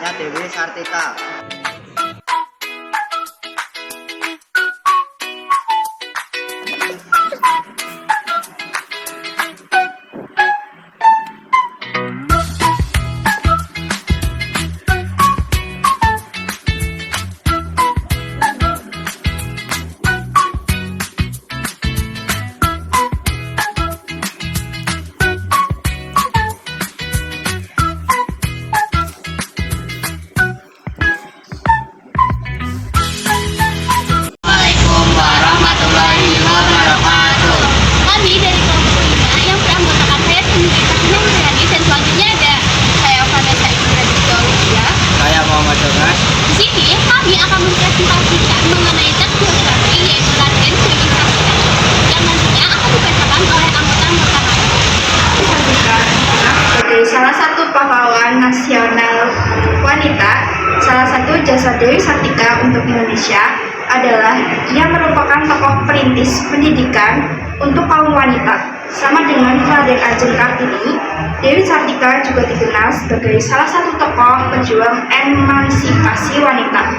sekolahnya Dewi Sartika. Di sini kami akan mempresentasikan mengenai tes geografi yaitu Raden Dewi Sartika yang nantinya akan dibacakan oleh anggota-anggota kami. Sebagai salah satu pahlawan nasional wanita, salah satu jasa Dewi Sartika untuk Indonesia adalah ia merupakan tokoh perintis pendidikan untuk kaum wanita. Sama dengan Raden Ajeng Kartini, Dewi Sartika juga dikenal sebagai salah satu tokoh pejuang emansipasi wanita.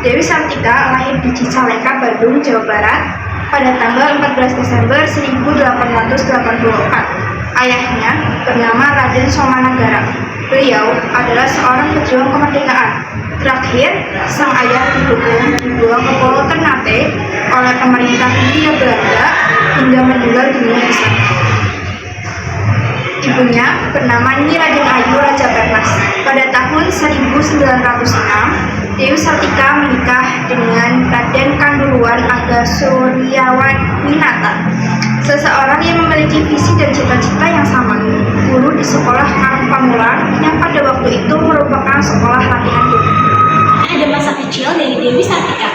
Dewi Sartika lahir di Cicalengka, Bandung, Jawa Barat pada tanggal 14 Desember 1884. Ayahnya bernama Raden Somanagara. Beliau adalah seorang pejuang kemerdekaan. Terakhir, sang ayah dibuang ke Pulau Ternate oleh pemerintah Hindia Belanda hingga meninggal dunia di sana. Ibunya bernama Nyi Raden Ayu Raja Pernas. Pada tahun 1906, Dewi Sartika menikah dengan Raden Kanduluan Aga Suryawan Winata, seseorang yang memiliki visi dan cita-cita yang sama, guru di sekolah Karang Pamulang yang pada waktu itu merupakan sekolah latihan guru. Ada masa kecil dari Dewi Sartika.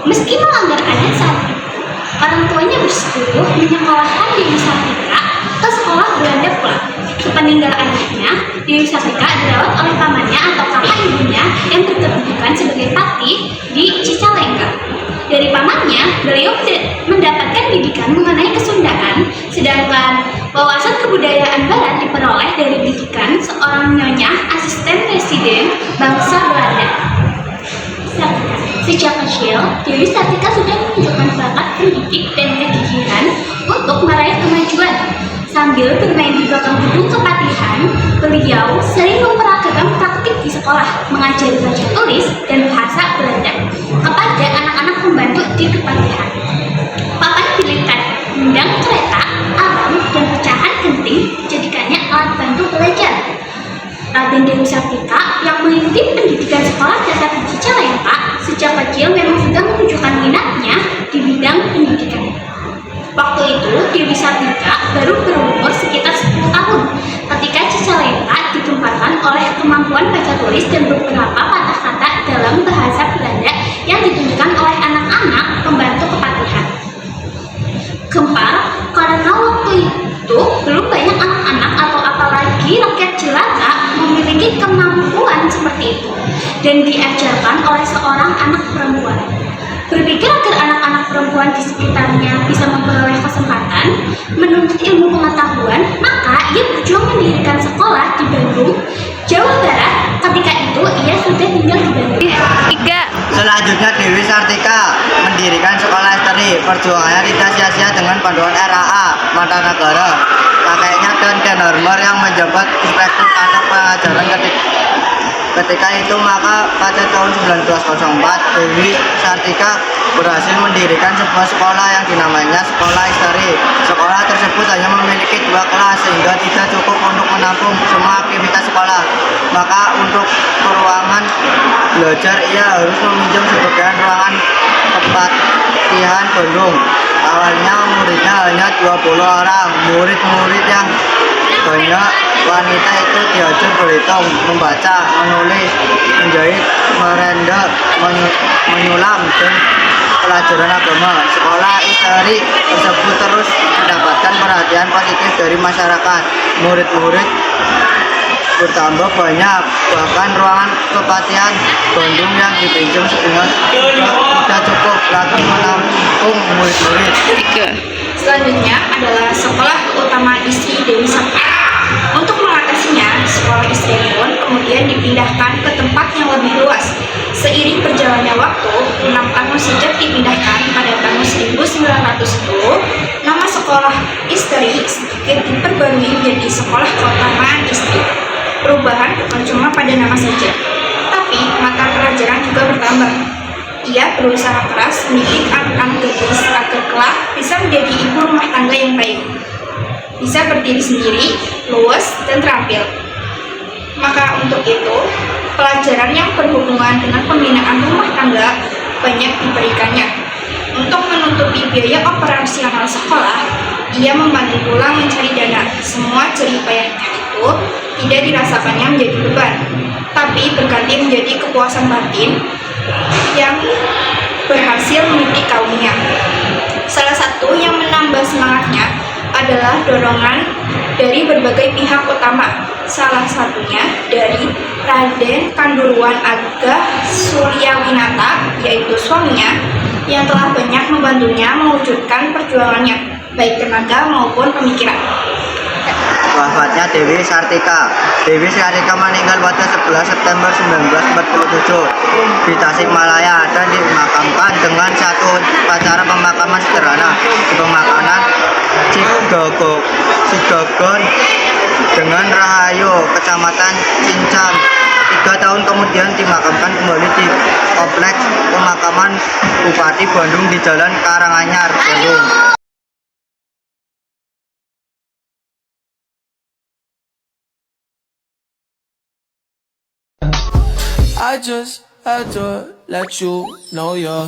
Meski melanggar adat saat itu, orang tuanya bersetujuh menyekolahkan Dewi Sartika ke sekolah Belanda pula. Sepeninggal ayahnya, Dewi Sartika dirawat oleh pamannya atau kakak ibunya yang berkedudukan sebagai patih di Cicalengka. Dari pamannya, beliau mendapatkan didikan mengenai Kesundaan, sedangkan wawasan kebudayaan Barat diperoleh dari didikan seorang nyonya asisten presiden bangsa Belanda. Sejak kecil, Dewi Sartika sudah menunjukkan bakat pendidik dan kegigihan untuk meraih kemajuan. Sambil bermain di belakang gedung kepatihan, beliau sering memperagakan praktik di sekolah, mengajari baca tulis dan bahasa Belanda kepada anak-anak pembantu di kepatihan. Papan bilikan, undang kereta, alam, dan pecahan genting dijadikannya alat bantu belajar. Raden Dewi Sartika yang mengikuti pendidikan sekolah dasar di Cicalengka sejak kecil memang sudah menunjukkan minatnya di bidang pendidikan. Waktu itu Dewi Sartika baru berumur sekitar 10 tahun ketika Cicalengka digempatkan oleh kemampuan baca tulis dan beberapa kata-kata dalam bahasa Belanda yang ditunjukkan oleh anak-anak pembantu kepatihan. Gempar karena waktu itu belum banyak anak-anak atau apalagi rakyat jelata memiliki kemampuan seperti itu dan diajarkan oleh seorang anak perempuan. Berpikir agar anak-anak perempuan di sekitarnya bisa memperoleh kesempatan menuntut ilmu pengetahuan, maka ia berjuang mendirikan sekolah di Bandung, Jawa Barat. Ketika itu ia sudah tinggal di Bandung. Selanjutnya Dewi Sartika mendirikan sekolah STRI. Perjuangannya tidak sia-sia dengan bantuan RAA Martanagara, kakeknya dan Ken Harmer yang menjabat inspektur anak pengajaran ketika itu. Maka pada tahun 1904 Dewi Sartika berhasil mendirikan sebuah sekolah yang dinamainya Sekolah STRI. Sekolah tersebut hanya memiliki 2 kelas sehingga tidak cukup untuk menampung semua aktivitas sekolah. Maka untuk ruangan belajar ia harus meminjam sebagian ruangan kepatihan Bandung. Awalnya muridnya hanya 20 orang. Murid-murid yang banyak wanita itu diajar berhitung, membaca, menulis, menjahit, merendam, menyulam, dan pelajaran agama. Sekolah STRI tersebut terus mendapatkan perhatian positif dari masyarakat. Murid-murid bertambah banyak, bahkan ruangan kepatihan Bandung yang dipinjam sehingga tidak cukup lagi menampung murid-murid. Selanjutnya adalah sekolah utama istri Dewi Sartika. Untuk mengatasinya, sekolah istri pun kemudian dipindahkan ke tempat 1910, nama sekolah Istri sedikit diperbarui menjadi Sekolah Keutamaan Istri. Perubahan bukan cuma pada nama saja, tapi mata pelajaran juga bertambah. Ia berusaha keras mendidik anak-anak gadis agar kelak bisa menjadi ibu rumah tangga yang baik, bisa berdiri sendiri, luwes, dan terampil. Maka untuk itu, pelajaran yang berhubungan dengan pembinaan rumah tangga banyak diberikannya. Untuk menutupi biaya operasional sekolah, ia membantu pula mencari dana. Semua jerih payahnya itu tidak dirasakannya menjadi beban, tapi berganti menjadi kepuasan batin yang berhasil mendidik kaumnya. Salah satu yang menambah semangatnya adalah dorongan dari berbagai pihak utama, salah satunya dari Raden Kanduruan Agah Suryawinata, yaitu suaminya, yang telah banyak membantunya mewujudkan perjuangannya, baik tenaga maupun pemikiran. Wafatnya Dewi Sartika. Dewi Sartika meninggal pada 11 September 1947 di Tasikmalaya dan dimakamkan dengan satu upacara pemakaman sederhana di pemakaman Cigogon dengan Rahayu, Kecamatan Cincang. 3 tahun kemudian dimakamkan kembali di kompleks pemakaman Bupati Bandung di Jalan Karanganyar, Bandung. I just had to let you know you're